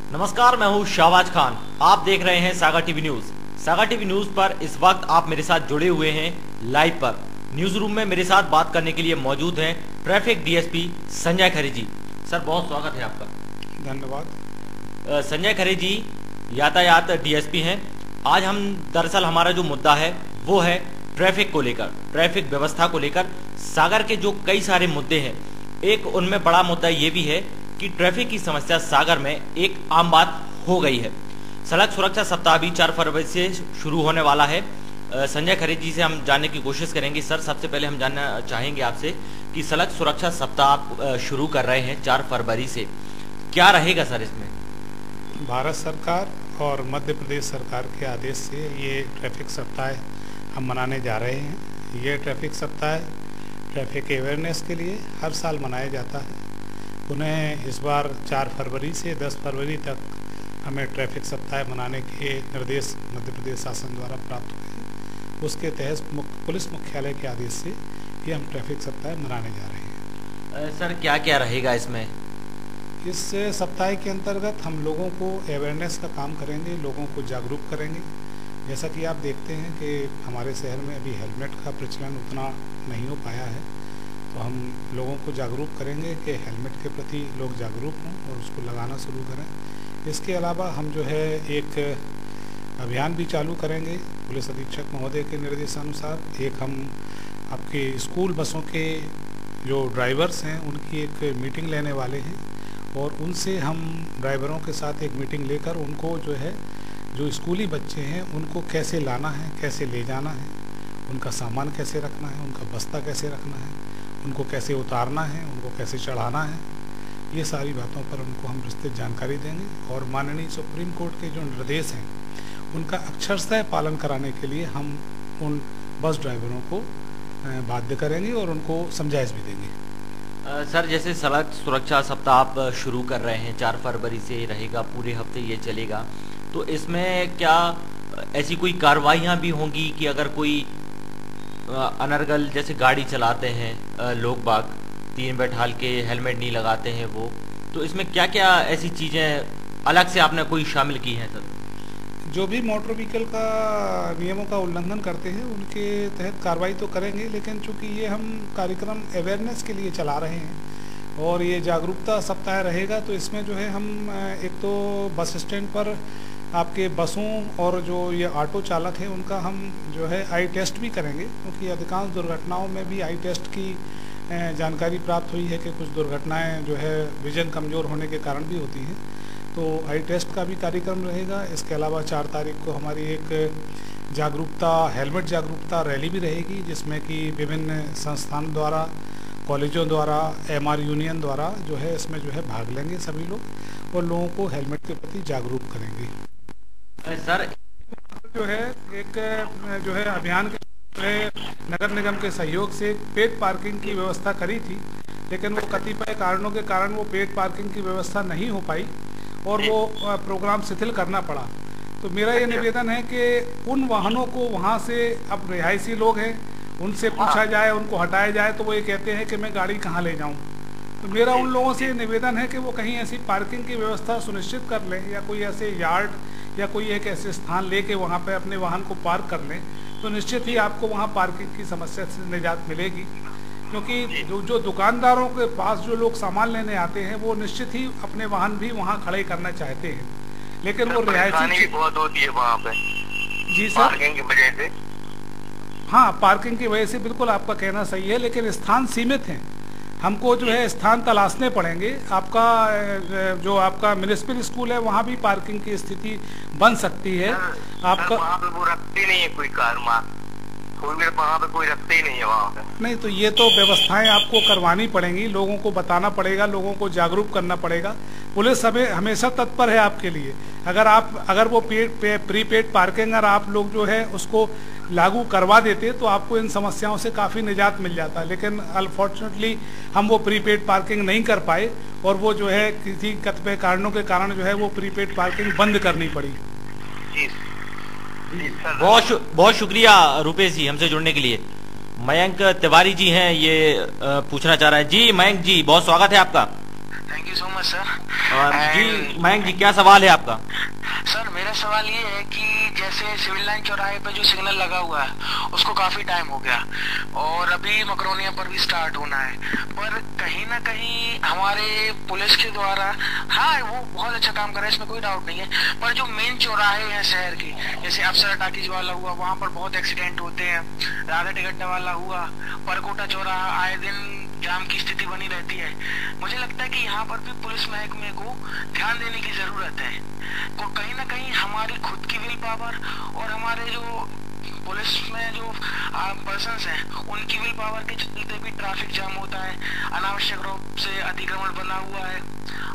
नमस्कार, मैं हूं शाहबाज खान। आप देख रहे हैं सागर टीवी न्यूज। सागर टीवी न्यूज पर इस वक्त आप मेरे साथ जुड़े हुए हैं लाइव पर। न्यूज रूम में मेरे साथ बात करने के लिए मौजूद हैं ट्रैफिक डीएसपी संजय खरे जी। सर, बहुत स्वागत है आपका। धन्यवाद। संजय खरे जी यातायात डीएसपी हैं। आज हम दरअसल हमारा जो मुद्दा है वो है ट्रैफिक को लेकर, ट्रैफिक व्यवस्था को लेकर। सागर के जो कई सारे मुद्दे हैं, एक उनमें बड़ा मुद्दा ये भी है कि ट्रैफिक की समस्या सागर में एक आम बात हो गई है। सड़क सुरक्षा सप्ताह भी 4 फरवरी से शुरू होने वाला है। संजय खरे जी से हम जानने की कोशिश करेंगे। सर, सबसे पहले हम जानना चाहेंगे आपसे कि सड़क सुरक्षा सप्ताह आप शुरू कर रहे हैं 4 फरवरी से, क्या रहेगा सर इसमें? भारत सरकार और मध्य प्रदेश सरकार के आदेश से ये ट्रैफिक सप्ताह हम मनाने जा रहे हैं। ये ट्रैफिक सप्ताह ट्रैफिक अवेयरनेस के लिए हर साल मनाया जाता है। उन्हें इस बार 4 फरवरी से 10 फरवरी तक हमें ट्रैफिक सप्ताह मनाने के निर्देश मध्य प्रदेश शासन द्वारा प्राप्त हुए हैं। उसके तहत पुलिस मुख्यालय के आदेश से ये हम ट्रैफिक सप्ताह मनाने जा रहे हैं। सर, क्या क्या रहेगा इसमें? इस सप्ताह के अंतर्गत हम लोगों को अवेयरनेस का काम करेंगे, लोगों को जागरूक करेंगे। जैसा कि आप देखते हैं कि हमारे शहर में अभी हेलमेट का प्रचलन उतना नहीं हो पाया है, तो हम लोगों को जागरूक करेंगे कि हेलमेट के प्रति लोग जागरूक हों और उसको लगाना शुरू करें। इसके अलावा हम जो है एक अभियान भी चालू करेंगे पुलिस अधीक्षक महोदय के निर्देशानुसार। एक हम आपके स्कूल बसों के जो ड्राइवर्स हैं उनकी एक मीटिंग लेने वाले हैं और उनसे हम ड्राइवरों के साथ एक मीटिंग लेकर उनको जो है, जो स्कूली बच्चे हैं उनको कैसे लाना है, कैसे ले जाना है, उनका सामान कैसे रखना है, उनका बस्ता कैसे रखना है, उनको कैसे उतारना है, उनको कैसे चढ़ाना है, ये सारी बातों पर उनको हम विस्तृत जानकारी देंगे। और माननीय सुप्रीम कोर्ट के जो निर्देश हैं उनका अक्षरशः पालन कराने के लिए हम उन बस ड्राइवरों को बाध्य करेंगे और उनको समझाइश भी देंगे। सर, जैसे सड़क सुरक्षा सप्ताह आप शुरू कर रहे हैं, 4 फरवरी से रहेगा, पूरे हफ्ते ये चलेगा, तो इसमें क्या ऐसी कोई कार्रवाइयाँ भी होंगी कि अगर कोई अनर्गल जैसे गाड़ी चलाते हैं लोग बाग, 3 बैठाल के हेलमेट नहीं लगाते हैं वो, तो इसमें क्या क्या ऐसी चीज़ें अलग से आपने कोई शामिल की हैं? सर, जो भी मोटर व्हीकल का नियमों का उल्लंघन करते हैं उनके तहत कार्रवाई तो करेंगे, लेकिन चूंकि ये हम कार्यक्रम अवेयरनेस के लिए चला रहे हैं और ये जागरूकता सप्ताह रहेगा, तो इसमें जो है हम एक तो बस स्टैंड पर आपके बसों और जो ये ऑटो चालक हैं उनका हम जो है आई टेस्ट भी करेंगे, क्योंकि अधिकांश दुर्घटनाओं में भी आई टेस्ट की जानकारी प्राप्त हुई है कि कुछ दुर्घटनाएं जो है विजन कमज़ोर होने के कारण भी होती हैं। तो आई टेस्ट का भी कार्यक्रम रहेगा। इसके अलावा 4 तारीख को हमारी एक जागरूकता, हेलमेट जागरूकता रैली भी रहेगी, जिसमें कि विभिन्न संस्थानों द्वारा, कॉलेजों द्वारा, MR यूनियन द्वारा जो है इसमें जो है भाग लेंगे सभी लोग और लोगों को हेलमेट के प्रति जागरूक करेंगे। सर, जो है एक जो है अभियान के नगर निगम के सहयोग से पेड पार्किंग की व्यवस्था करी थी, लेकिन वो कतिपय कारणों के कारण वो पेड पार्किंग की व्यवस्था नहीं हो पाई और वो प्रोग्राम शिथिल करना पड़ा। तो मेरा ये निवेदन है कि उन वाहनों को वहाँ से, अब रिहायशी लोग हैं, उनसे पूछा जाए, उनको हटाया जाए, तो वो ये कहते हैं कि मैं गाड़ी कहाँ ले जाऊँ। तो मेरा उन लोगों से निवेदन है कि वो कहीं ऐसी पार्किंग की व्यवस्था सुनिश्चित कर लें या कोई ऐसे यार्ड या कोई एक ऐसे स्थान लेके वहाँ पे अपने वाहन को पार्क कर लें, तो निश्चित ही आपको वहाँ पार्किंग की समस्या से निजात मिलेगी। क्योंकि जो दुकानदारों के पास जो लोग सामान लेने आते हैं वो निश्चित ही अपने वाहन भी वहाँ खड़े करना चाहते हैं, लेकिन वो रिहायशी बहुत होती है वहाँ पे। जी सर, पार्किंग की वजह से। हाँ, पार्किंग की वजह से बिल्कुल आपका कहना सही है, लेकिन स्थान सीमित हैं। हमको जो है स्थान तलाशने पड़ेंगे। आपका जो आपका म्युनिसिपल स्कूल है वहाँ भी पार्किंग की स्थिति बन सकती है। आपका वहाँ पे वो रखते नहीं है कोई कार, वहाँ पे कोई रखते ही नहीं है वहाँ पे। नहीं, तो ये तो व्यवस्थाएं आपको करवानी पड़ेंगी, लोगों को बताना पड़ेगा, लोगों को जागरूक करना पड़ेगा। पुलिस हमेशा तत्पर है आपके लिए। अगर वो प्रीपेड पार्किंग अगर आप लोग जो है उसको लागू करवा देते तो आपको इन समस्याओं से काफ़ी निजात मिल जाता, लेकिन अनफॉर्चुनेटली हम वो प्रीपेड पार्किंग नहीं कर पाए और वो जो है किसी कतिपय कारणों के कारण जो है वो प्रीपेड पार्किंग बंद करनी पड़ी। बहुत शुक्रिया रुपेश जी हमसे जुड़ने के लिए। मयंक तिवारी जी हैं, ये पूछना चाह रहे हैं। जी मयंक जी, बहुत स्वागत है आपका। Thank you so much. Much sir. जी मयंक जी, क्या सवाल है आपका? सर मेरा सवाल ये है कि जैसे सिविल लाइन चौराहे पे जो सिग्नल लगा हुआ है उसको काफी टाइम हो गया और अभी मकरोनिया पर भी स्टार्ट होना है, पर कहीं ना कहीं हमारे पुलिस के द्वारा, हाँ वो बहुत अच्छा काम कर रहा है, इसमें कोई डाउट नहीं है, पर जो मेन चौराहे हैं शहर के, जैसे अफसर टाकीज वाला हुआ, वहाँ पर बहुत एक्सीडेंट होते हैं, राधा टिकट्टा वाला हुआ, परकोटा चौराहा, आए दिन जाम की स्थिति बनी रहती है। मुझे लगता है कि यहाँ पर भी पुलिस महकमे को ध्यान देने की जरूरत है। तो कहीं ना कहीं हमारी खुद की विल पावर और हमारे जो पुलिस में जो पर्सन्स हैं उनकी विल पावर के चलते भी ट्रैफिक जाम होता है, अनावश्यक रूप से अतिक्रमण बना हुआ है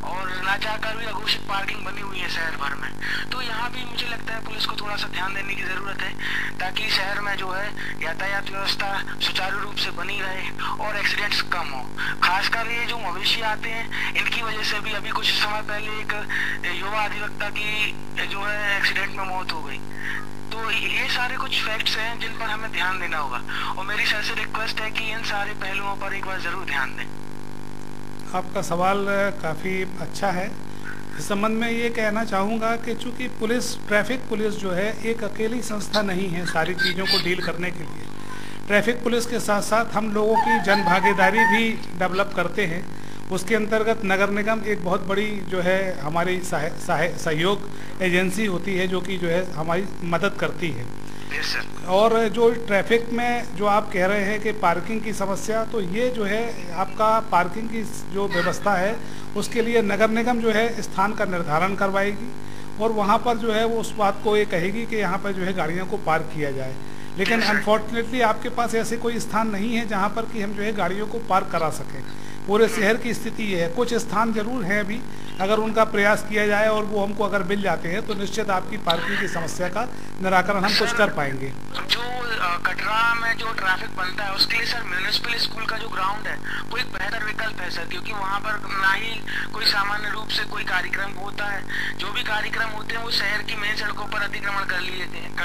और ना चाहकर भी अघोषित पार्किंग बनी हुई है शहर भर में। तो यहाँ भी मुझे लगता है पुलिस को थोड़ा सा ध्यान देने की जरूरत है ताकि शहर में जो है यातायात व्यवस्था सुचारू रूप से बनी रहे और एक्सीडेंट्स कम हो। खासकर ये जो मवेशी आते हैं इनकी वजह से भी अभी कुछ समय पहले एक युवा अधिवक्ता की जो है एक्सीडेंट में मौत हो गई। तो ये सारे कुछ फैक्ट्स हैं जिन पर हमें ध्यान देना होगा और मेरी सर से रिक्वेस्ट है कि इन सारे पहलुओं पर एक बार जरूर ध्यान दें। आपका सवाल काफ़ी अच्छा है। इस संबंध में ये कहना चाहूँगा कि चूंकि पुलिस, ट्रैफिक पुलिस जो है एक अकेली संस्था नहीं है सारी चीज़ों को डील करने के लिए। ट्रैफिक पुलिस के साथ साथ हम लोगों की जन भागीदारी भी डेवलप करते हैं। उसके अंतर्गत नगर निगम एक बहुत बड़ी जो है हमारी सहयोग एजेंसी होती है जो कि जो है हमारी मदद करती है। और जो ट्रैफिक में जो आप कह रहे हैं कि पार्किंग की समस्या, तो ये जो है आपका पार्किंग की जो व्यवस्था है उसके लिए नगर निगम जो है स्थान का निर्धारण करवाएगी और वहाँ पर जो है वो उस बात को ये कहेगी कि यहाँ पर जो है गाड़ियों को पार्क किया जाए। लेकिन अनफॉर्चुनेटली आपके पास ऐसे कोई स्थान नहीं है जहाँ पर कि हम जो है गाड़ियों को पार्क करा सकें। पूरे शहर की स्थिति ये है। कुछ स्थान जरूर हैं अभी, अगर उनका प्रयास किया जाए और वो हमको अगर मिल जाते हैं तो निश्चित आपकी पार्किंग की समस्या का निराकरण हम कुछ कर पाएंगे। जो कटरा में जो ट्रैफिक बनता है उसके लिए सर म्यूनिसिपल स्कूल का जो ग्राउंड है वो एक बेहतर विकल्प है सर, क्योंकि वहाँ पर ना ही कोई सामान्य रूप से कोई कार्यक्रम होता है। जो भी कार्यक्रम होते हैं वो शहर की मेन सड़कों पर अतिक्रमण कर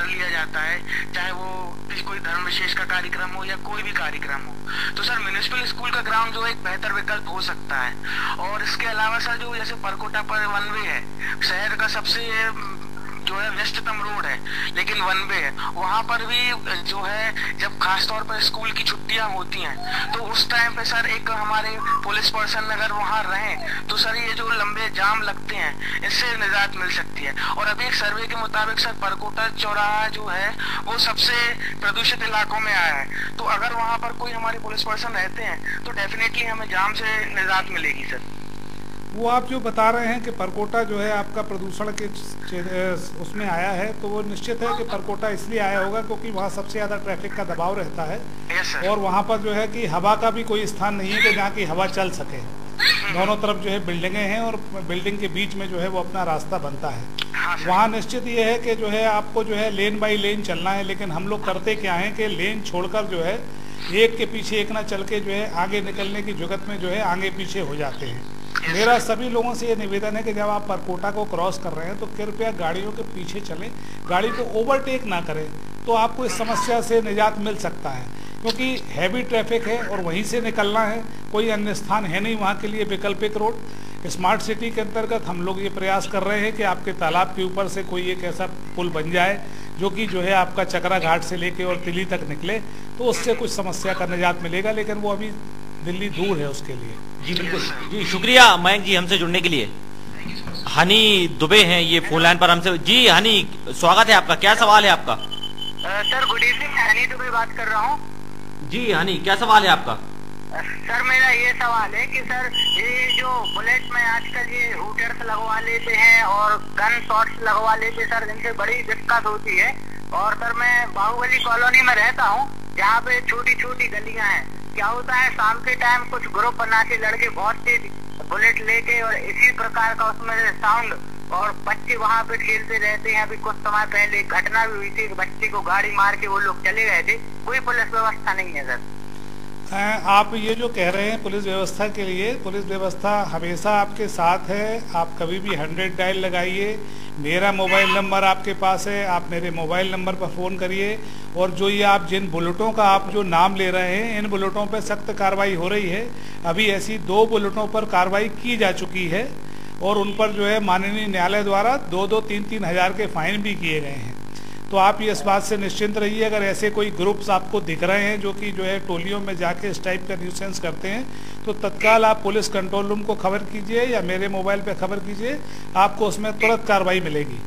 लिया जाता है, चाहे वो कोई धर्म विशेष का कार्यक्रम हो या कोई भी कार्यक्रम हो। तो सर म्यूनिसिपल स्कूल का ग्राउंड जो एक बेहतर विकल्प हो सकता है। और इसके अलावा सर जो जैसे परकोटा पर वन वे है, शहर का सबसे जो है व्यस्ततम रोड है लेकिन वन वे है, वहाँ पर भी जो है जब खासतौर पर स्कूल की छुट्टियां होती हैं तो उस टाइम पे सर एक हमारे पुलिस पर्सन अगर वहाँ रहें तो सर ये जो लंबे जाम लगते हैं इससे निजात मिल सकती है। और अभी एक सर्वे के मुताबिक सर परकोटा चौराहा जो है वो सबसे प्रदूषित इलाकों में आया है, तो अगर वहाँ पर कोई हमारे पुलिस पर्सन रहते हैं तो डेफिनेटली हमें जाम से निजात मिलेगी सर। वो आप जो बता रहे हैं कि परकोटा जो है आपका प्रदूषण के उसमें आया है, तो वो निश्चित है कि परकोटा इसलिए आया होगा क्योंकि वहाँ सबसे ज़्यादा ट्रैफिक का दबाव रहता है और वहाँ पर जो है कि हवा का भी कोई स्थान नहीं है कि जहाँ की हवा चल सके। दोनों तरफ जो है बिल्डिंगें हैं और बिल्डिंग के बीच में जो है वो अपना रास्ता बनता है। वहाँ निश्चित ये है कि जो है आपको जो है लेन बाई लेन चलना है, लेकिन हम लोग करते क्या है कि लेन छोड़कर जो है एक के पीछे एक ना चल के जो है आगे निकलने की जुगत में जो है आगे पीछे हो जाते हैं। मेरा सभी लोगों से ये निवेदन है कि जब आप परकोटा को क्रॉस कर रहे हैं तो कृपया गाड़ियों के पीछे चलें, गाड़ी को ओवरटेक ना करें, तो आपको इस समस्या से निजात मिल सकता है। क्योंकि हैवी ट्रैफिक है और वहीं से निकलना है, कोई अन्य स्थान है नहीं वहाँ के लिए वैकल्पिक रोड। स्मार्ट सिटी के अंतर्गत हम लोग ये प्रयास कर रहे हैं कि आपके तालाब के ऊपर से कोई एक ऐसा पुल बन जाए जो कि जो है आपका चकरा घाट से लेके और दिल्ली तक निकले, तो उससे कुछ समस्या का निजात मिलेगा, लेकिन वो अभी दिल्ली दूर है उसके लिए। जी बिल्कुल जी, शुक्रिया मयंक जी हमसे जुड़ने के लिए। हनी दुबे हैं ये फोन लाइन पर हमसे। जी हनी, स्वागत है आपका, क्या सवाल है आपका? Sir good evening, Honey Dubey बात कर रहा हूँ। जी हनी, क्या सवाल है आपका? सर मेरा ये सवाल है कि सर ये जो बुलेट में आजकल ये हुटर्स लगवा लेते हैं और गन शॉट्स लगवा लेते हैं सर, इनसे बड़ी दिक्कत होती है। और सर मैं बाहुबली कॉलोनी में रहता हूँ जहाँ पे छोटी छोटी गलियाँ हैं। क्या होता है शाम के टाइम कुछ ग्रुप बना के लड़के बहुत तेज बुलेट लेके और इसी प्रकार का उसमें साउंड और बच्चे वहाँ पे खेलते रहते हैं। अभी कुछ समय पहले घटना भी हुई थी, बच्चे को गाड़ी मार के वो लोग चले गए थे, कोई पुलिस व्यवस्था नहीं है सर। आप ये जो कह रहे हैं पुलिस व्यवस्था के लिए, पुलिस व्यवस्था हमेशा आपके साथ है। आप कभी भी 100 डायल लगाइए। मेरा मोबाइल नंबर आपके पास है, आप मेरे मोबाइल नंबर पर फ़ोन करिए। और जो ये आप जिन बुलेटों का आप जो नाम ले रहे हैं, इन बुलेटों पर सख्त कार्रवाई हो रही है। अभी ऐसी 2 बुलेटों पर कार्रवाई की जा चुकी है और उन पर जो है माननीय न्यायालय द्वारा 2-2, 3-3 हज़ार के फाइन भी किए गए हैं। तो आप ये इस बात से निश्चिंत रहिए, अगर ऐसे कोई ग्रुप्स आपको दिख रहे हैं जो कि जो है टोलियों में जाके इस टाइप का न्यूसेंस करते हैं, तो तत्काल आप पुलिस कंट्रोल रूम को खबर कीजिए या मेरे मोबाइल पे खबर कीजिए, आपको उसमें तुरंत कार्रवाई मिलेगी।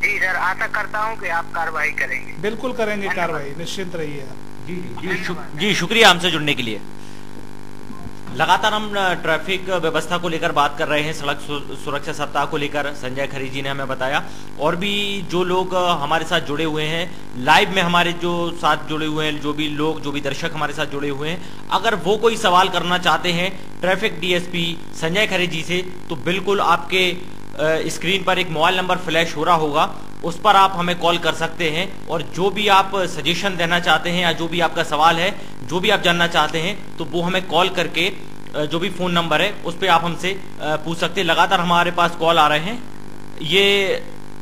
जी सर, आशा करता हूँ कि आप कार्रवाई करेंगे। बिल्कुल करेंगे कार्रवाई, निश्चिंत रहिए आप। जी शुक्रिया हमसे जुड़ने के लिए। लगातार हम ट्रैफिक व्यवस्था को लेकर बात कर रहे हैं, सड़क सुरक्षा सप्ताह को लेकर संजय खरी जी ने हमें बताया। और भी जो लोग हमारे साथ जुड़े हुए हैं लाइव में, हमारे जो साथ जुड़े हुए हैं, जो भी दर्शक हमारे साथ जुड़े हुए हैं, अगर वो कोई सवाल करना चाहते हैं ट्रैफिक डीएसपी संजय खरी जी से, तो बिल्कुल आपके स्क्रीन पर एक मोबाइल नंबर फ्लैश हो रहा होगा, उस पर आप हमें कॉल कर सकते हैं। और जो भी आप सजेशन देना चाहते हैं या जो भी आपका सवाल है, जो भी आप जानना चाहते हैं, तो वो हमें कॉल करके जो भी फोन नंबर है उस पर आप हमसे पूछ सकते हैं। लगातार हमारे पास कॉल आ रहे हैं। ये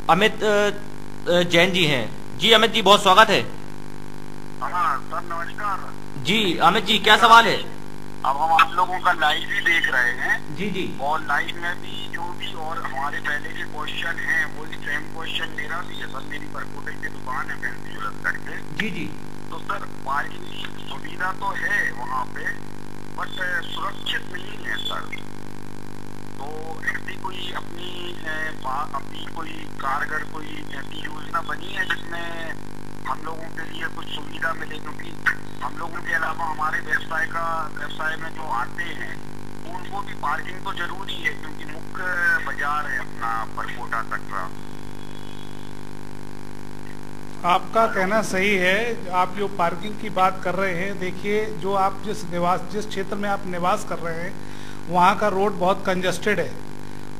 अमित जैन जी हैं। जी अमित जी, बहुत स्वागत है। हाँ सर, नमस्कार जी अमित जी, क्या सवाल है? अब हम आप लोगों का लाइव ही देख रहे हैं। जी जी। और लाइव में भी जो भी और हमारे पहले के क्वेश्चन हैं, वो सेम क्वेश्चन मेरा भी है सर। मेरी परकोटे की दुकान है फैंसी ज्वेलर्स करके। जी जी। तो सर पार्किंग की सुविधा तो है वहाँ पे, बट सुरक्षित नहीं है सर। तो ऐसी कोई अपनी कोई कारगर कोई ऐसी योजना बनी है जिसमें हम लोगों के लिए कुछ सुविधा मिले? क्योंकि हम लोगों के अलावा हमारे व्यवसाय में जो आते हैं उनको भी पार्किंग तो जरूरी है, क्योंकि मुख्य बाजार है अपना परकोटा कटरा। आपका कहना सही है। आप जो पार्किंग की बात कर रहे हैं, देखिए जो आप जिस क्षेत्र में आप निवास कर रहे हैं वहाँ का रोड बहुत कंजस्टेड है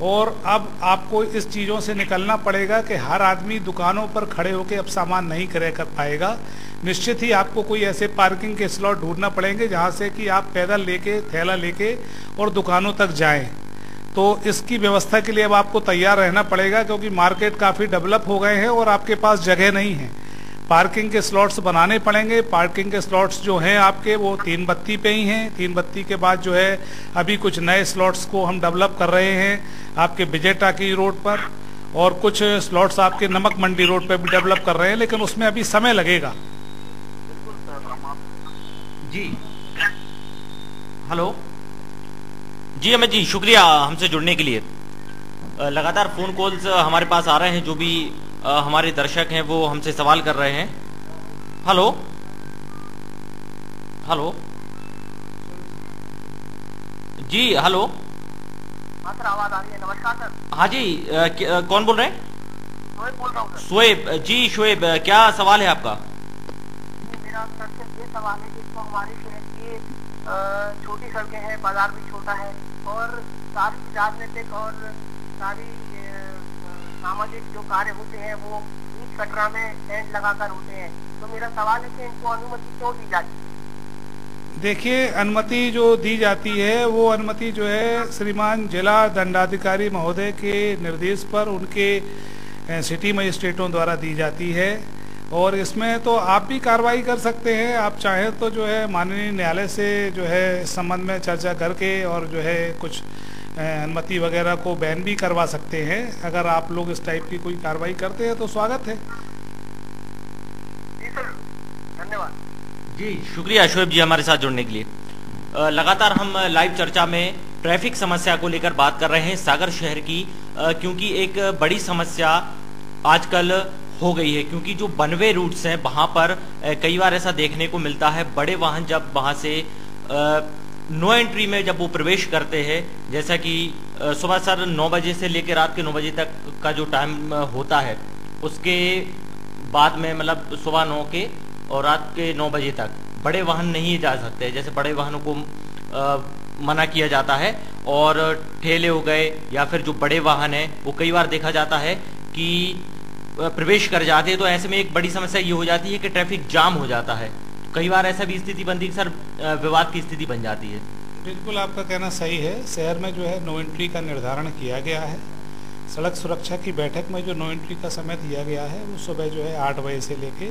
और अब आपको इस चीज़ों से निकलना पड़ेगा कि हर आदमी दुकानों पर खड़े होकर अब सामान नहीं क्रय कर पाएगा। निश्चित ही आपको कोई ऐसे पार्किंग के स्लॉट ढूंढना पड़ेंगे जहाँ से कि आप पैदल लेके, थैला लेके और दुकानों तक जाएं। तो इसकी व्यवस्था के लिए अब आपको तैयार रहना पड़ेगा, क्योंकि मार्केट काफ़ी डेवलप हो गए हैं और आपके पास जगह नहीं है। पार्किंग के स्लॉट्स बनाने पड़ेंगे। पार्किंग के स्लॉट्स जो हैं आपके, वो 3 बत्ती पे ही हैं। 3 बत्ती के बाद जो है अभी कुछ नए स्लॉट्स को हम डेवलप कर रहे हैं आपके विजय टाकी रोड पर, और कुछ स्लॉट्स आपके नमक मंडी रोड पर भी डेवलप कर रहे हैं, लेकिन उसमें अभी समय लगेगा। जी हेलो जी अमित जी, शुक्रिया हमसे जुड़ने के लिए। लगातार फोन कॉल्स हमारे पास आ रहे हैं, जो भी हमारे दर्शक हैं वो हमसे सवाल कर रहे हैं। हेलो हेलो जी हेलो। हाँ सर, आवाज आ रही है। नमस्कार सर। हाँ जी, कौन बोल रहे हैं? शोएब बोल रहा हूँ सर। शोएब जी। शोएब, क्या सवाल है आपका? मेरा सर से ये सवाल है कि इसको हमारे शहर की छोटी सड़कें हैं, बाजार भी छोटा है और सारी राजनीतिक और सारी सामाजिक जो कार्य होते हैं वो इस कटरा में टेंट लगाकर होते हैं। तो मेरा सवाल है कि इनको अनुमति क्यों दी जाती है? देखिए, अनुमति जो दी जाती है वो अनुमति जो है श्रीमान जिला दंडाधिकारी महोदय के निर्देश पर उनके सिटी मजिस्ट्रेटों द्वारा दी जाती है। और इसमें तो आप भी कार्रवाई कर सकते हैं। आप चाहें तो जो है माननीय न्यायालय से जो है इस संबंध में चर्चा करके और जो है कुछ अनुमति वगैरह को बैन भी करवा सकते हैं। अगर आप लोग इस टाइप की कोई कार्रवाई करते हैं तो स्वागत है। जी सर, धन्यवाद। जी शुक्रिया शोएब जी हमारे साथ जुड़ने के लिए। लगातार हम लाइव चर्चा में ट्रैफिक समस्या को लेकर बात कर रहे हैं सागर शहर की, क्योंकि एक बड़ी समस्या आजकल हो गई है। क्योंकि जो बनवे रूट्स हैं वहां पर कई बार ऐसा देखने को मिलता है, बड़े वाहन जब वहां से नो एंट्री में जब वो प्रवेश करते हैं, जैसा कि सुबह सर 9 बजे से लेकर रात के 9 बजे तक का जो टाइम होता है, उसके बाद में मतलब सुबह 9 के और रात के 9 बजे तक बड़े वाहन नहीं जा सकते। जैसे बड़े वाहनों को मना किया जाता है और ठेले हो गए या फिर जो बड़े वाहन हैं वो कई बार देखा जाता है कि प्रवेश कर जाते हैं। तो ऐसे में एक बड़ी समस्या ये हो जाती है कि ट्रैफिक जाम हो जाता है। कई बार ऐसा भी स्थिति बनती है सर, विवाद की स्थिति बन जाती है। बिल्कुल आपका कहना सही है। शहर में जो है नो एंट्री का निर्धारण किया गया है। सड़क सुरक्षा की बैठक में जो नो एंट्री का समय दिया गया है वो सुबह जो है 8 बजे से लेके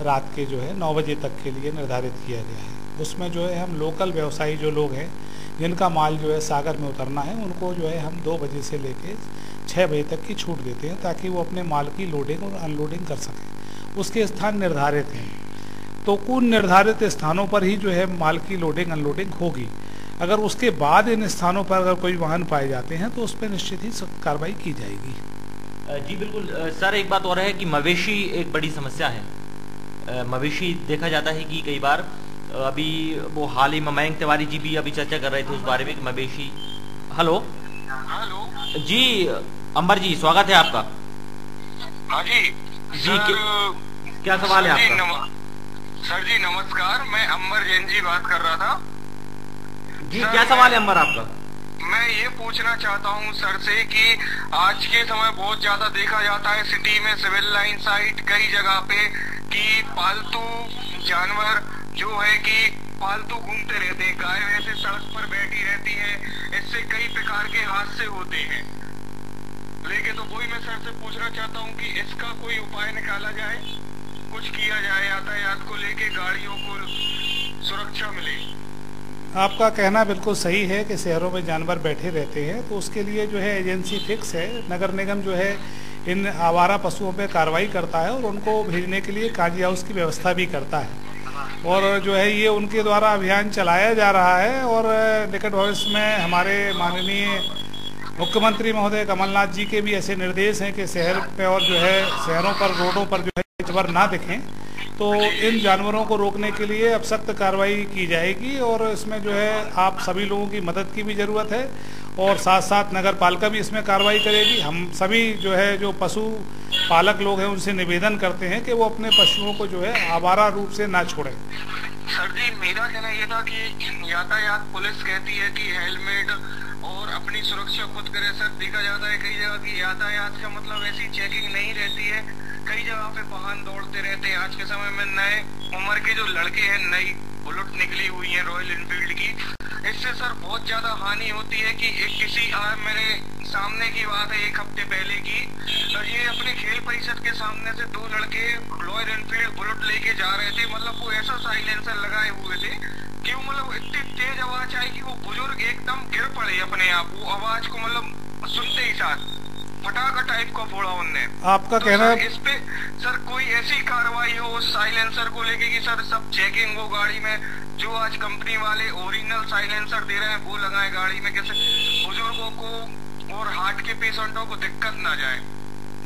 रात के जो है 9 बजे तक के लिए निर्धारित किया गया है। उसमें जो है हम लोकल व्यवसायी जो लोग हैं जिनका माल जो है सागर में उतरना है उनको जो है हम 2 बजे से लेके 6 बजे तक की छूट देते हैं ताकि वो अपने माल की लोडिंग और अनलोडिंग कर सकें। उसके स्थान निर्धारित हैं, तो उन निर्धारित स्थानों पर ही जो है माल की लोडिंग अनलोडिंग होगी। अगर उसके बाद इन स्थानों पर अगर कोई वाहन पाए जाते हैं तो उस पर निश्चित ही कार्रवाई की जाएगी। जी बिल्कुल सर, एक बात और है कि मवेशी एक बड़ी समस्या है। मवेशी देखा जाता है कि कई बार अभी वो हाल ही में मयंक तिवारी जी भी अभी चर्चा कर रहे थे उस बारे में कि मवेशी। हेलो जी, अंबर जी स्वागत है आपका। हाँ जी जी क्या सवाल है आपका? सर जी नमस्कार, मैं अंबर जैन जी बात कर रहा था जी। क्या सवाल है अंबर आपका? मैं ये पूछना चाहता हूँ सर से कि आज के समय बहुत ज्यादा देखा जाता है सिटी में सिविल लाइन साइड कई जगह पे कि पालतू जानवर जो है कि पालतू घूमते रहते हैं, गाय ऐसे सड़क पर बैठी रहती है, इससे कई प्रकार के हादसे होते हैं। लेकिन तो वही मैं सर से पूछना चाहता हूँ कि इसका कोई उपाय निकाला जाए, कुछ किया जाए, यातायात को लेके गाड़ियों को सुरक्षा मिले। आपका कहना बिल्कुल सही है कि शहरों में जानवर बैठे रहते हैं, तो उसके लिए जो है एजेंसी फिक्स है। नगर निगम जो है इन आवारा पशुओं पे कार्रवाई करता है और उनको भेजने के लिए काजी हाउस की व्यवस्था भी करता है, और जो है ये उनके द्वारा अभियान चलाया जा रहा है। और निकट भविष्य में हमारे माननीय मुख्यमंत्री महोदय कमलनाथ जी के भी ऐसे निर्देश हैं कि शहर पे और जो है शहरों पर रोडों पर जो है जानवर ना दिखें, तो इन जानवरों को रोकने के लिए अब सख्त कार्रवाई की जाएगी। और इसमें जो है आप सभी लोगों की मदद की भी ज़रूरत है और साथ साथ नगर पालिका भी इसमें कार्रवाई करेगी। हम सभी जो है जो पशु पालक लोग हैं उनसे निवेदन करते हैं कि वो अपने पशुओं को जो है आवारा रूप से ना छोड़ें। सर जी मेरा कहना ये था कि यातायात पुलिस कहती है कि हेलमेट और अपनी सुरक्षा खुद करे। सर देखा जाता है कई जगह की यातायात का मतलब ऐसी चेकिंग नहीं रहती है, कई जगह पे वाहन दौड़ते रहते हैं। आज के समय में नए उम्र के जो लड़के हैं, नई बुलेट निकली हुई है रॉयल एनफील्ड की, इससे सर बहुत ज्यादा हानि होती है कि एक किसी मेरे सामने की बात है 1 हफ्ते पहले की, ये अपने खेल परिषद के सामने से 2 लड़के रॉयल एनफील्ड बुलेट लेके जा रहे थे। मतलब वो ऐसा साइलेंसर लगाए हुए थे कि वो मतलब इतनी तेज आवाज आई कि वो बुजुर्ग एकदम गिर पड़े अपने आप। वो आवाज को मतलब सुनते ही साथ पटाखा टाइप का फोड़ा उनने। आपका तो कहना इस पे सर कोई ऐसी कार्रवाई हो उस साइलेंसर को लेके कि सर सब चेकिंग हो गाड़ी में, जो आज कंपनी वाले ओरिजिनल साइलेंसर दे रहे हैं वो लगाए गाड़ी में, कैसे बुजुर्गों को और हार्ट के पेशेंटों को दिक्कत ना जाए।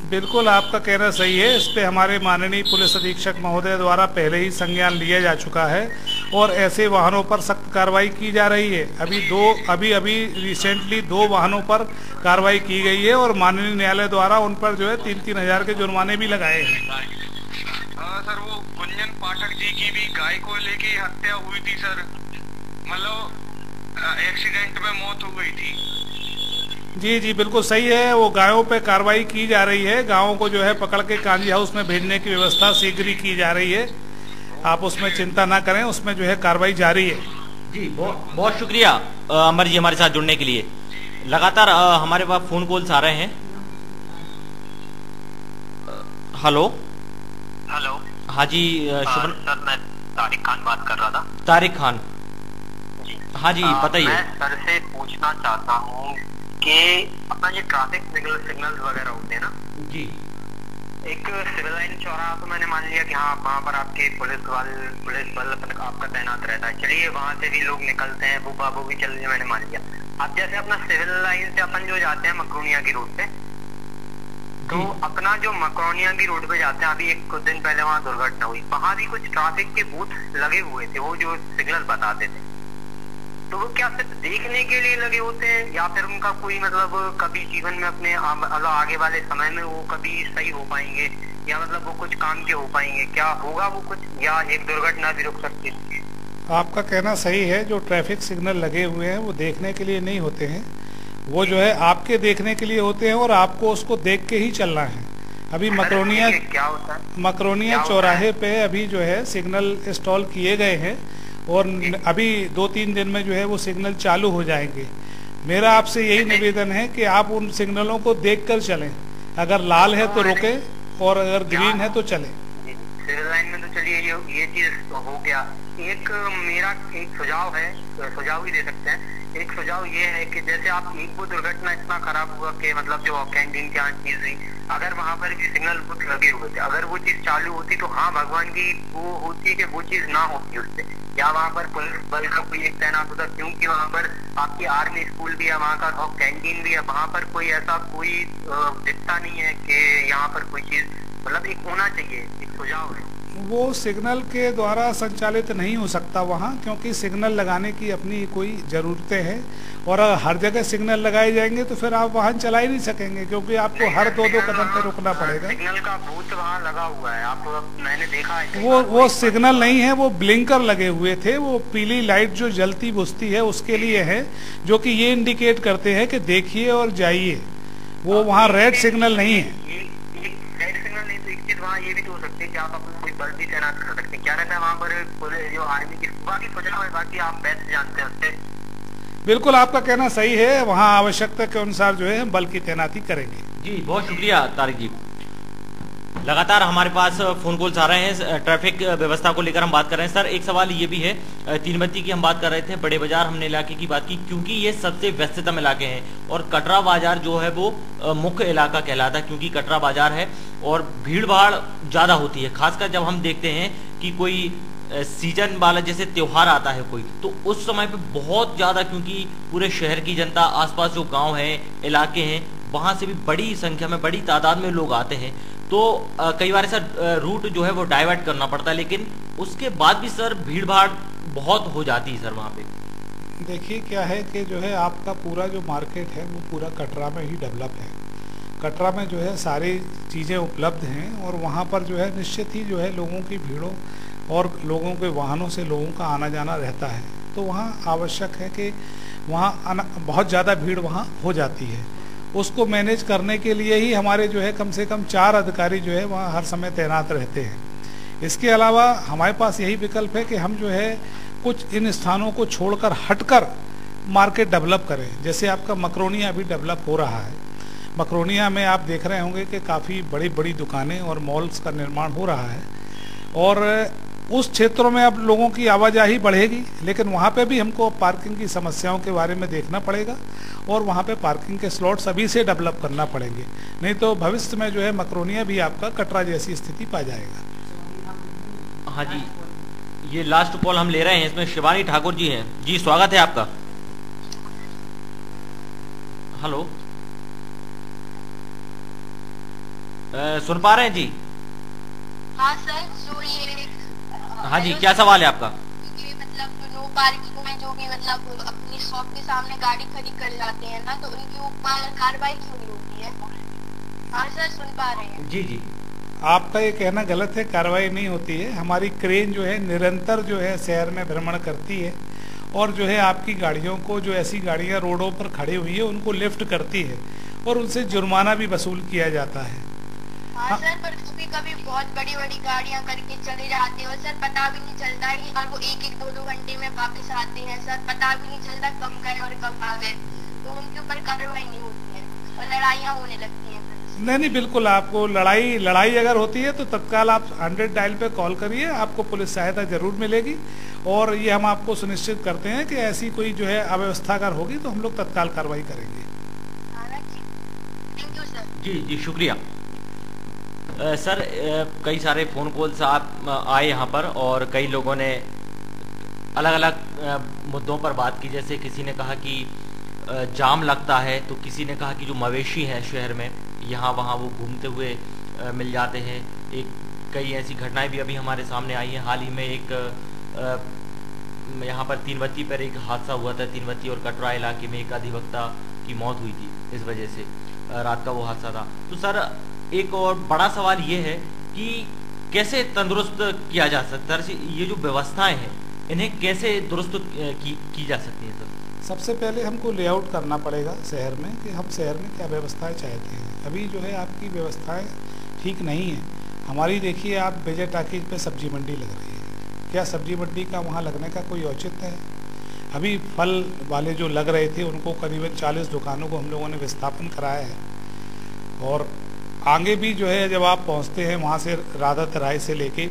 बिल्कुल आपका कहना सही है। इस पे हमारे माननीय पुलिस अधीक्षक महोदय द्वारा पहले ही संज्ञान लिया जा चुका है और ऐसे वाहनों पर सख्त कार्रवाई की जा रही है। अभी रिसेंटली 2 वाहनों पर कार्रवाई की गई है और माननीय न्यायालय द्वारा उन पर जो है 3-3 हजार के जुर्माने भी लगाए हैं। सर वो गुंजन पाठक जी की भी गाय को लेके हत्या हुई थी सर, मतलब एक्सीडेंट में मौत हो गई थी। जी बिल्कुल सही है। वो गायों पे कार्रवाई की जा रही है, गायों को जो है पकड़ के काजी हाउस में भेजने की व्यवस्था शीघ्र ही की जा रही है। आप उसमें चिंता ना करें, उसमें जो है कार्रवाई जारी है। जी बहुत शुक्रिया अमर जी हमारे साथ जुड़ने के लिए। लगातार हमारे पास फोन कॉल्स आ रहे हैं। हेलो हाँ जी सर, मैं तारिक खान बात कर रहा था। तारिक खान जी हाँ जी बताइए। मैं सर से पूछना चाहता हूँ कि अपना ये ट्रैफिक सिग्नल्स वगैरह होते हैं ना जी, एक सिविल लाइन चौराहा तो मैंने मान लिया कि हाँ वहाँ पर आपके पुलिस बल आपका तैनात रहता है, चलिए वहाँ से भी लोग निकलते हैं, वो बाबू भी चल रही है, मैंने मान लिया। अब जैसे अपना सिविल लाइन से अपन जो जाते हैं मकरोनिया की रोड पे, तो अपना जो मकरोनिया की रोड पे जाते हैं, अभी कुछ दिन पहले वहाँ दुर्घटना हुई, वहाँ भी कुछ ट्रैफिक के बूथ लगे हुए थे, वो जो सिग्नल बताते थे, तो वो क्या सिर्फ देखने के लिए लगे होते हैं या फिर उनका कोई मतलब कभी जीवन में अपने आगे वाले समय में वो कभी सही हो पाएंगे या मतलब वो कुछ काम के हो पाएंगे, क्या होगा वो कुछ, या एक दुर्घटना भी रुक सकती है? आपका कहना सही है। जो ट्रैफिक सिग्नल लगे हुए हैं वो देखने के लिए नहीं होते हैं, वो जो है आपके देखने के लिए होते हैं और आपको उसको देख के ही चलना है। अभी मकरोनिया क्या होता है? मकरोनिया चौराहे पे अभी जो है सिग्नल इंस्टॉल किए गए हैं और अभी 2-3 दिन में जो है वो सिग्नल चालू हो जाएंगे। मेरा आपसे यही निवेदन है कि आप उन सिग्नलों को देखकर चलें, अगर लाल है तो रुके और अगर ग्रीन है तो चले। सिविल लाइन में तो चलिए ये चीज तो हो गया। एक मेरा एक सुझाव है, सुझाव ही दे सकते हैं। एक सुझाव ये है कि जैसे आप एक वो दुर्घटना इतना खराब हुआ कि मतलब जो कैंटीन की चीज हुई, अगर वहां पर भी सिग्नल बुथ लगे हुए थे, अगर वो चीज चालू होती तो हाँ भगवान की वो होती कि वो चीज ना होती उससे, या वहाँ पर पुलिस बल का कोई एक तैनात होता, क्योंकि वहाँ पर आपकी आर्मी स्कूल भी है वहाँ का और कैंटीन भी है, वहाँ पर कोई ऐसा कोई दिखता नहीं है कि यहाँ पर कोई चीज मतलब एक होना चाहिए। एक सुझाव है वो सिग्नल के द्वारा संचालित नहीं हो सकता वहाँ, क्योंकि सिग्नल लगाने की अपनी कोई ज़रूरतें हैं और हर जगह सिग्नल लगाए जाएंगे तो फिर आप वाहन चला ही नहीं सकेंगे, क्योंकि आपको हर 2-2 कदम पे रुकना पड़ेगा। सिग्नल का बूथ वहाँ लगा हुआ है, आप मैंने देखा है। वो सिग्नल नहीं है, वो ब्लिंकर लगे हुए थे, वो पीली लाइट जो जलती बुझती है उसके लिए है, जो कि ये इंडिकेट करते हैं कि देखिए और जाइए। वो वहाँ रेड सिग्नल नहीं है। वहाँ ये भी तो हो सकती है कि आप अपना कोई बल भी तैनात कर सकते हैं। क्या रहता है वहाँ पर जो आर्मी की बाकी सुझाव है, बाकी आप बेस्ट जानते हैं उससे। बिल्कुल आपका कहना सही है, वहाँ आवश्यकता के अनुसार जो है हम बल की तैनाती करेंगे। जी बहुत शुक्रिया तारिक जी। लगातार हमारे पास फोन कॉल्स आ रहे हैं, ट्रैफिक व्यवस्था को लेकर हम बात कर रहे हैं। सर एक सवाल ये भी है, तीनबत्ती की हम बात कर रहे थे, बड़े बाजार हमने इलाके की बात की, क्योंकि ये सबसे व्यस्ततम इलाके हैं और कटरा बाजार जो है वो मुख्य इलाका कहलाता है, क्योंकि कटरा बाजार है और भीड़ भाड़ ज्यादा होती है। खासकर जब हम देखते हैं कि कोई सीजन वाला जैसे त्योहार आता है कोई, तो उस समय पे बहुत ज्यादा, क्योंकि पूरे शहर की जनता, आसपास जो गांव हैं, इलाके हैं, वहां से भी बड़ी संख्या में, बड़ी तादाद में लोग आते हैं, तो कई बार सर रूट जो है वो डाइवर्ट करना पड़ता है, लेकिन उसके बाद भी सर भीड़ भाड़ बहुत हो जाती है सर वहाँ पे। देखिए क्या है कि जो है आपका पूरा जो मार्केट है वो पूरा कटरा में ही डेवलप है। कटरा में जो है सारी चीज़ें उपलब्ध हैं और वहाँ पर जो है निश्चित ही जो है लोगों की भीड़ों और लोगों के वाहनों से लोगों का आना जाना रहता है, तो वहाँ आवश्यक है कि वहाँ बहुत ज़्यादा भीड़ वहाँ हो जाती है। उसको मैनेज करने के लिए ही हमारे जो है कम से कम 4 अधिकारी जो है वहाँ हर समय तैनात रहते हैं। इसके अलावा हमारे पास यही विकल्प है कि हम जो है कुछ इन स्थानों को छोड़कर हटकर मार्केट डेवलप करें। जैसे आपका मकरोनिया अभी डेवलप हो रहा है, मकरोनिया में आप देख रहे होंगे कि काफ़ी बड़ी बड़ी दुकानें और मॉल्स का निर्माण हो रहा है और उस क्षेत्रों में अब लोगों की आवाजाही बढ़ेगी, लेकिन वहाँ पे भी हमको पार्किंग की समस्याओं के बारे में देखना पड़ेगा और वहाँ पे पार्किंग के स्लॉट्स अभी से डेवलप करना पड़ेंगे, नहीं तो भविष्य में जो है मकरोनिया भी आपका कटरा जैसी स्थिति पा जाएगा। हाँ जी, ये लास्ट कॉल हम ले रहे हैं, इसमें शिवानी ठाकुर जी हैं। जी स्वागत है आपका। हेलो, सुन पा रहे हैं जी? हाँ सर, जो ये हाँ जी, क्या सवाल है आपका? ये मतलब नो पार्किंग में जो भी मतलब अपनी शॉप के सामने गाड़ी खड़ी कर जाते हैं ना, तो उनके ऊपर कार्रवाई क्यों नहीं होती है? हाँ सर, सुन पा रहे हैं? जी जी, आपका ये कहना गलत है, कार्रवाई नहीं होती है। हमारी क्रेन जो है निरंतर जो है शहर में भ्रमण करती है और जो है आपकी गाड़ियों को, जो ऐसी गाड़ियां रोडों पर खड़ी हुई है उनको लिफ्ट करती है और उनसे जुर्माना भी वसूल किया जाता है। हाँ सर, पर कभी कभी बहुत बड़ी बड़ी गाड़ियां करके चले जाते हैं और सर पता भी नहीं चलता है, और वो 1-2 घंटे में वापस आते हैं सर, पता भी नहीं चलता कब गए और कब आ गए, तो उनके ऊपर कार्रवाई नहीं होती है और लड़ाइयाँ होने लगती हैं। नहीं, बिल्कुल आपको लड़ाई अगर होती है तो तत्काल आप 100 डायल पे कॉल करिए, आपको पुलिस सहायता जरूर मिलेगी और ये हम आपको सुनिश्चित करते हैं कि ऐसी कोई जो है अव्यवस्था अगर होगी तो हम लोग तत्काल कार्रवाई करेंगे। Thank you sir. जी जी, शुक्रिया सर। कई सारे फ़ोन कॉल्स आप आए यहाँ पर और कई लोगों ने अलग अलग मुद्दों पर बात की, जैसे किसी ने कहा कि जाम लगता है, तो किसी ने कहा कि जो मवेशी हैं शहर में यहाँ वहाँ वो घूमते हुए मिल जाते हैं। कई ऐसी घटनाएं भी अभी हमारे सामने आई हैं। हाल ही में एक यहाँ पर तीनबत्ती पर एक हादसा हुआ था, तीनबत्ती और कटरा इलाके में एक अधिवक्ता की मौत हुई थी, इस वजह से रात का वो हादसा था। तो सर एक और बड़ा सवाल ये है कि कैसे तंदुरुस्त किया जा सकता है, ये जो व्यवस्थाएं हैं इन्हें कैसे दुरुस्त की जा सकती है सर? सबसे पहले हमको लेआउट करना पड़ेगा शहर में कि हम शहर में क्या व्यवस्थाएं चाहते हैं। अभी जो है आपकी व्यवस्थाएं ठीक नहीं है। हमारी देखिए आप विजय टाकीज पे सब्जी मंडी लग रही है, क्या सब्जी मंडी का वहाँ लगने का कोई औचित्य है? अभी फल वाले जो लग रहे थे उनको करीबन 40 दुकानों को हम लोगों ने विस्थापन कराया है। और आगे भी जो है जब आप पहुँचते हैं वहाँ से राधा तराई से लेके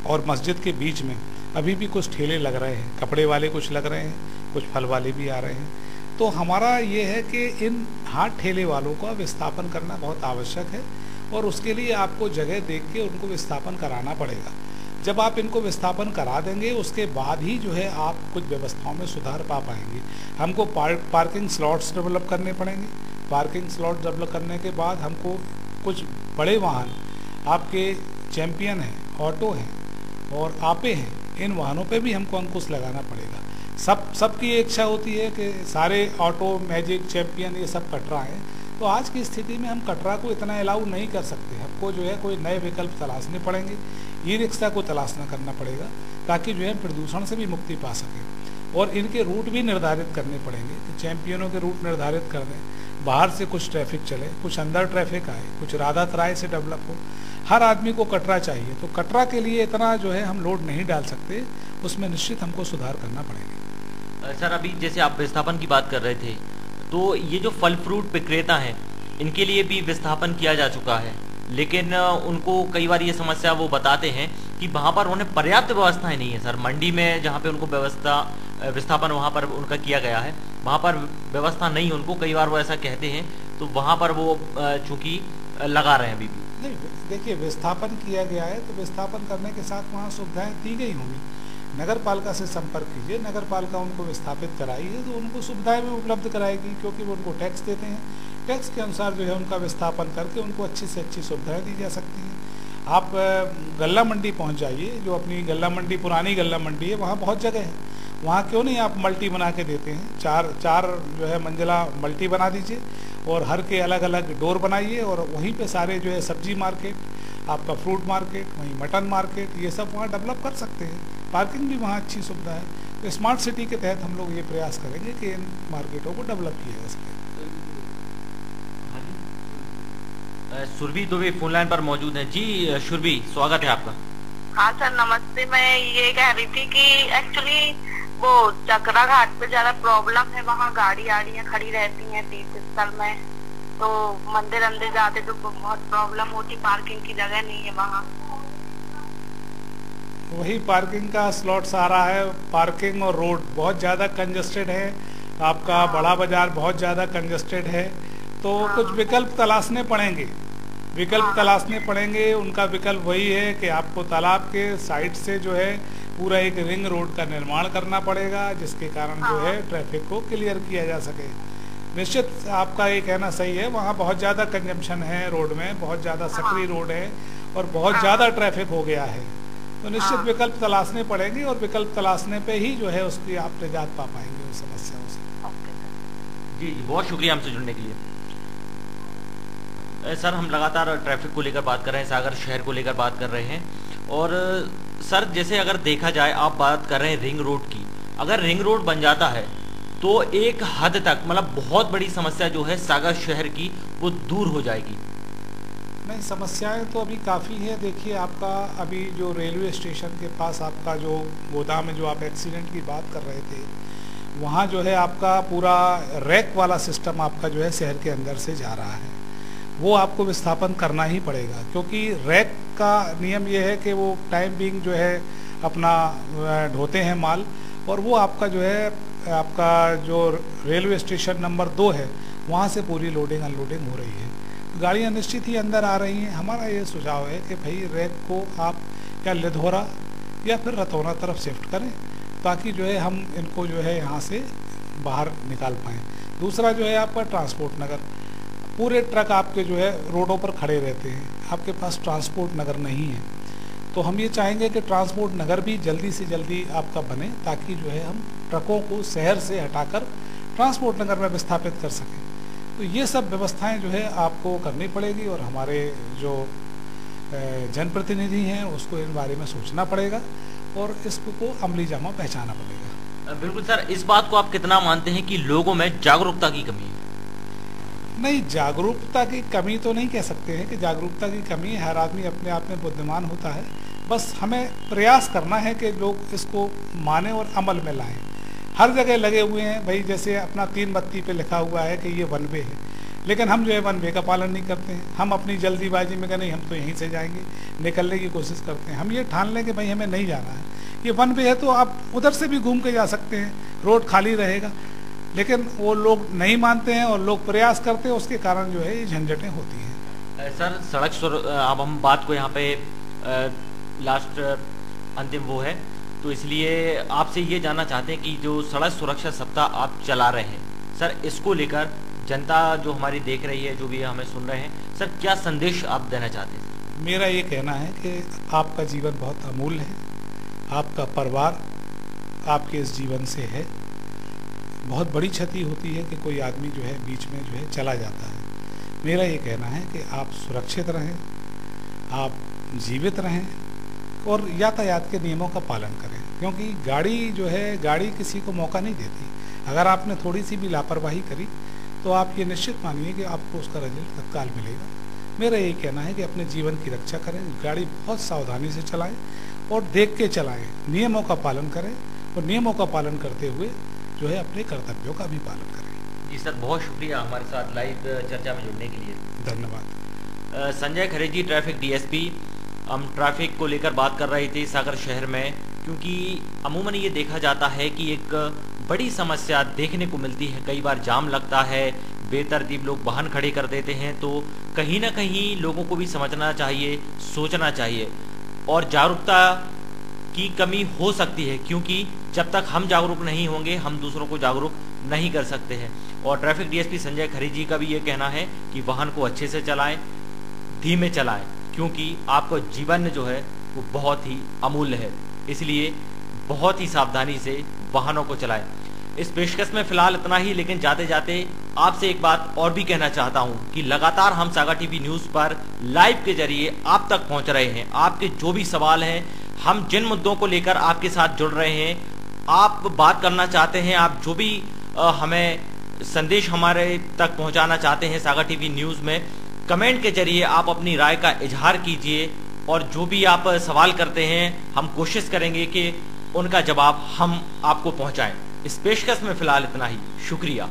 और मस्जिद के बीच में अभी भी कुछ ठेले लग रहे हैं, कपड़े वाले कुछ लग रहे हैं, कुछ फल वाले भी आ रहे हैं। तो हमारा ये है कि इन हाट ठेले वालों का विस्थापन करना बहुत आवश्यक है और उसके लिए आपको जगह देख के उनको विस्थापन कराना पड़ेगा। जब आप इनको विस्थापन करा देंगे उसके बाद ही जो है आप कुछ व्यवस्थाओं में सुधार पा पाएंगे। हमको पार्किंग स्लॉट्स डेवलप करने पड़ेंगे। पार्किंग स्लॉट डेवलप करने के बाद हमको कुछ बड़े वाहन आपके चैम्पियन हैं, ऑटो हैं और आपे हैं, इन वाहनों पे भी हमको अंकुश लगाना पड़ेगा। सबकी इच्छा होती है कि सारे ऑटो, मैजिक, चैम्पियन ये सब कटरा हैं, तो आज की स्थिति में हम कटरा को इतना अलाउ नहीं कर सकते। हमको जो है कोई नए विकल्प तलाशने पड़ेंगे, ई रिक्शा को तलाशना करना पड़ेगा ताकि जो है प्रदूषण से भी मुक्ति पा सकें। और इनके रूट भी निर्धारित करने पड़ेंगे कि चैम्पियनों के रूट निर्धारित कर दें, बाहर से कुछ ट्रैफिक चले, कुछ अंदर ट्रैफिक आए, कुछ राधा तराई से डेवलप हो। हर आदमी को कटरा चाहिए, तो कटरा के लिए इतना जो है हम लोड नहीं डाल सकते, उसमें निश्चित हमको सुधार करना पड़ेगा। सर अभी जैसे आप विस्थापन की बात कर रहे थे, तो ये जो फल फ्रूट विक्रेता हैं इनके लिए भी विस्थापन किया जा चुका है, लेकिन उनको कई बार ये समस्या वो बताते हैं कि वहाँ पर उन्हें पर्याप्त व्यवस्थाएं नहीं है। सर मंडी में जहाँ पे उनको विस्थापन वहाँ पर उनका किया गया है, वहाँ पर व्यवस्था नहीं, उनको कई बार वो ऐसा कहते हैं, तो वहाँ पर वो चूँकि लगा रहे हैं अभी भी। नहीं, देखिए विस्थापन किया गया है तो विस्थापन करने के साथ वहाँ सुविधाएं दी गई होंगी। नगर पालिका से संपर्क कीजिए, नगर पालिका उनको विस्थापित कराई है तो उनको सुविधाएं भी उपलब्ध कराएगी, क्योंकि वो उनको टैक्स देते हैं। टैक्स के अनुसार जो है उनका विस्थापन करके उनको अच्छी से अच्छी सुविधाएं दी जा सकती हैं। आप गल्ला मंडी पहुंच जाइए, जो अपनी गल्ला मंडी, पुरानी गल्ला मंडी है, वहाँ बहुत जगह है। वहाँ क्यों नहीं आप मल्टी बना के देते हैं, चार जो है मंजिला मल्टी बना दीजिए और हर के अलग अलग डोर बनाइए और वहीं पे सारे जो है सब्जी मार्केट, आपका फ्रूट मार्केट, वहीं मटन मार्केट, ये सब वहाँ डेवलप कर सकते हैं। पार्किंग भी वहाँ अच्छी सुविधा है। तो स्मार्ट सिटी के तहत हम लोग ये प्रयास करेंगे कि इन मार्केटों को डेवलप किया जा सके। सुरभि दुबे फोन लाइन पर मौजूद हैं। जी सुरभि, स्वागत है आपका। हाँ सर नमस्ते। मैं ये कह रही थी कि एक्चुअली वो चकरा घाट पे ज्यादा प्रॉब्लम है, वहाँ गाड़ियाँ खड़ी रहती हैं तीर्थ स्थल में, तो मंदिर अंदर जाते तो बहुत प्रॉब्लम होती, पार्किंग की जगह नहीं है वहाँ। वही पार्किंग का स्लॉट्स आ रहा है, पार्किंग और रोड बहुत ज़्यादा कंजस्टेड है, आपका बड़ा बाजार बहुत ज़्यादा कंजस्टेड है, तो कुछ विकल्प तलाशने पड़ेंगे। तलाशने पड़ेंगे। उनका विकल्प वही है कि आपको तालाब के साइड से जो है पूरा एक रिंग रोड का निर्माण करना पड़ेगा, जिसके कारण जो है ट्रैफिक को क्लियर किया जा सके। निश्चित आपका ये कहना सही है, वहाँ बहुत ज़्यादा कंजम्पशन है रोड में, बहुत ज़्यादा सकरी रोड है और बहुत ज़्यादा ट्रैफिक हो गया है, तो निश्चित विकल्प तलाशने पड़ेंगे और विकल्प तलाशने पे ही जो है उसकी आप निजात पा पाएंगे उस समस्याओं से। जी बहुत शुक्रिया हमसे जुड़ने के लिए। सर हम लगातार ट्रैफिक को लेकर बात कर रहे हैं, सागर शहर को लेकर बात कर रहे हैं। और सर जैसे अगर देखा जाए, आप बात कर रहे हैं रिंग रोड की, अगर रिंग रोड बन जाता है तो एक हद तक मतलब बहुत बड़ी समस्या जो है सागर शहर की वो दूर हो जाएगी। नहीं, समस्याएं तो अभी काफ़ी है। देखिए आपका अभी जो रेलवे स्टेशन के पास आपका जो गोदाम है, जो आप एक्सीडेंट की बात कर रहे थे, वहाँ जो है आपका पूरा रैक वाला सिस्टम आपका जो है शहर के अंदर से जा रहा है, वो आपको विस्थापन करना ही पड़ेगा, क्योंकि रैक का नियम ये है कि वो टाइम बिंग जो है अपना ढोते हैं माल, और वो आपका जो है आपका जो रेलवे स्टेशन नंबर 2 है वहाँ से पूरी लोडिंग अनलोडिंग हो रही है, गाड़ियाँ निश्चित ही अंदर आ रही हैं। हमारा ये सुझाव है कि भाई रैक को आप या लिधौरा या फिर रतौना तरफ शिफ्ट करें, ताकि जो है हम इनको जो है यहाँ से बाहर निकाल पाएँ। दूसरा जो है आपका ट्रांसपोर्ट नगर, पूरे ट्रक आपके जो है रोडों पर खड़े रहते हैं, आपके पास ट्रांसपोर्ट नगर नहीं है, तो हम ये चाहेंगे कि ट्रांसपोर्ट नगर भी जल्दी से जल्दी आपका बने, ताकि जो है हम ट्रकों को शहर से हटाकर ट्रांसपोर्ट नगर में विस्थापित कर सकें। तो ये सब व्यवस्थाएं जो है आपको करनी पड़ेगी और हमारे जो जनप्रतिनिधि हैं उसको इन बारे में सोचना पड़ेगा और इसको अमली जामा पहचाना पड़ेगा। बिल्कुल सर, इस बात को आप कितना मानते हैं कि लोगों में जागरूकता की कमी है? नहीं, जागरूकता की कमी तो नहीं कह सकते हैं कि जागरूकता की कमी है। हर आदमी अपने आप में बुद्धिमान होता है, बस हमें प्रयास करना है कि लोग इसको माने और अमल में लाएं। हर जगह लगे हुए हैं भाई, जैसे अपना 3 बत्ती पे लिखा हुआ है कि ये 1 वे है, लेकिन हम जो है 1 वे का पालन नहीं करते हैं। हम अपनी जल्दीबाजी में नहीं, हम तो यहीं से जाएंगे, निकलने की कोशिश करते हैं। हम ये ठान लें कि भाई हमें नहीं जाना है, ये 1 वे है तो आप उधर से भी घूम के जा सकते हैं, रोड खाली रहेगा। लेकिन वो लोग नहीं मानते हैं और लोग प्रयास करते हैं, उसके कारण जो है ये झंझटें होती हैं। सर, सड़क अब हम बात को यहाँ पे लास्ट अंतिम वो है, तो इसलिए आपसे ये जानना चाहते हैं कि जो सड़क सुरक्षा सप्ताह आप चला रहे हैं सर, इसको लेकर जनता जो हमारी देख रही है, जो भी हमें सुन रहे हैं सर, क्या संदेश आप देना चाहते हैं? मेरा ये कहना है कि आपका जीवन बहुत अमूल्य है, आपका परिवार आपके इस जीवन से है। बहुत बड़ी क्षति होती है कि कोई आदमी जो है बीच में जो है चला जाता है। मेरा ये कहना है कि आप सुरक्षित रहें, आप जीवित रहें और यातायात के नियमों का पालन करें, क्योंकि गाड़ी जो है, गाड़ी किसी को मौका नहीं देती। अगर आपने थोड़ी सी भी लापरवाही करी तो आप ये निश्चित मानिए कि आपको उसका रिजल्ट तत्काल मिलेगा। मेरा ये कहना है कि अपने जीवन की रक्षा करें, गाड़ी बहुत सावधानी से चलाएं और देख के चलाएं, नियमों का पालन करें और नियमों का पालन करते हुए जो है अपने कर्तव्यों का भी पालन करें। जी सर, बहुत शुक्रिया हमारे साथ लाइव चर्चा में जुड़ने के लिए। धन्यवाद। संजय खरे जी, ट्रैफिक डीएसपी। हम ट्रैफिक को लेकर बात कर रहे थे सागर शहर में, क्योंकि अमूमन ये देखा जाता है कि एक बड़ी समस्या देखने को मिलती है। कई बार जाम लगता है, बेतरतीब लोग वाहन खड़े कर देते हैं, तो कहीं ना कहीं लोगों को भी समझना चाहिए, सोचना चाहिए और जागरूकता की कमी हो सकती है, क्योंकि जब तक हम जागरूक नहीं होंगे हम दूसरों को जागरूक नहीं कर सकते हैं। और ट्रैफिक डीएसपी संजय खरे जी का भी ये कहना है कि वाहन को अच्छे से चलाएं, धीमे चलाएं, क्योंकि आपका जीवन जो है वो बहुत ही अमूल्य है, इसलिए बहुत ही सावधानी से वाहनों को चलाएं। इस पेशकश में फिलहाल इतना ही, लेकिन जाते जाते आपसे एक बात और भी कहना चाहता हूं कि लगातार हम सागर टीवी न्यूज पर लाइव के जरिए आप तक पहुंच रहे हैं। आपके जो भी सवाल हैं, हम जिन मुद्दों को लेकर आपके साथ जुड़ रहे हैं, आप बात करना चाहते हैं, आप जो भी हमें संदेश हमारे तक पहुंचाना चाहते हैं सागर टीवी न्यूज में, कमेंट के जरिए आप अपनी राय का इजहार कीजिए और जो भी आप सवाल करते हैं हम कोशिश करेंगे कि उनका जवाब हम आपको पहुंचाएं। इस पेशकश में फिलहाल इतना ही, शुक्रिया।